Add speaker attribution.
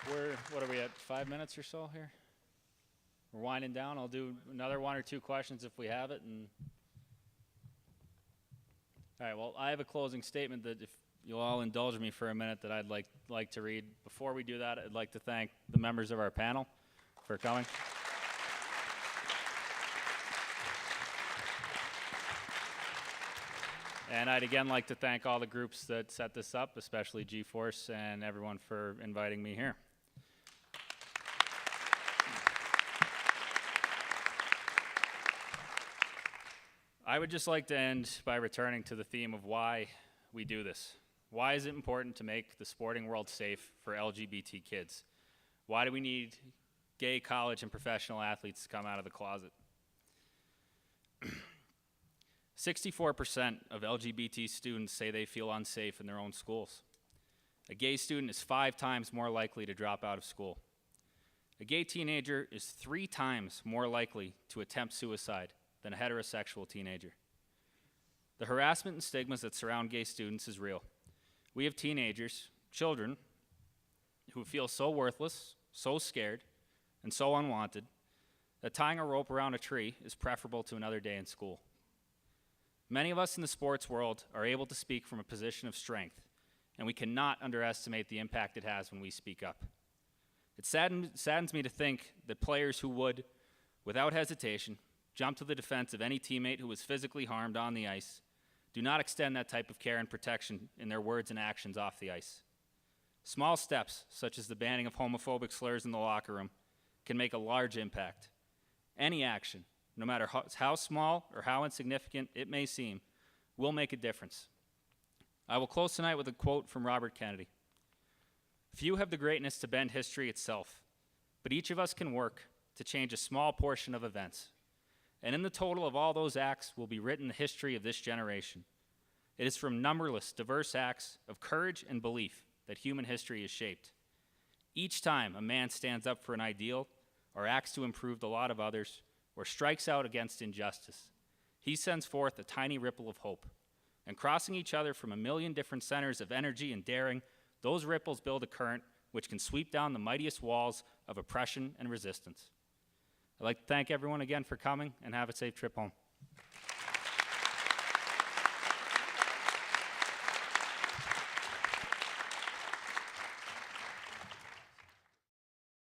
Speaker 1: What are we at, 5 minutes or so here? We're winding down. I'll do another 1 or 2 questions if we have it. All right, well, I have a closing statement that if you'll all indulge me for a minute that I'd like to read. Before we do that, I'd like to thank the members of our panel for coming. And I'd again like to thank all the groups that set this up, especially GForce and everyone for inviting me here. I would just like to end by returning to the theme of why we do this. Why is it important to make the sporting world safe for LGBT kids? Why do we need gay college and professional athletes to come out of the closet? 64% of LGBT students say they feel unsafe in their own schools. A gay student is 5 times more likely to drop out of school. A gay teenager is 3 times more likely to attempt suicide than a heterosexual teenager. The harassment and stigmas that surround gay students is real. We have teenagers, children, who feel so worthless, so scared, and so unwanted that tying a rope around a tree is preferable to another day in school. Many of us in the sports world are able to speak from a position of strength, and we cannot underestimate the impact it has when we speak up. It saddens me to think that players who would, without hesitation, jump to the defense of any teammate who was physically harmed on the ice do not extend that type of care and protection in their words and actions off the ice. Small steps, such as the banning of homophobic slurs in the locker room, can make a large impact. Any action, no matter how small or how insignificant it may seem, will make a difference. I will close tonight with a quote from Robert Kennedy. "Few have the greatness to bend history itself, but each of us can work to change a small portion of events. And in the total of all those acts will be written the history of this generation. It is from numberless diverse acts of courage and belief that human history is shaped. Each time a man stands up for an ideal or acts to improve the lot of others or strikes out against injustice, he sends forth a tiny ripple of hope. And crossing each other from a million different centers of energy and daring, those ripples build a current which can sweep down the mightiest walls of oppression and resistance." I'd like to thank everyone again for coming, and have a safe trip home.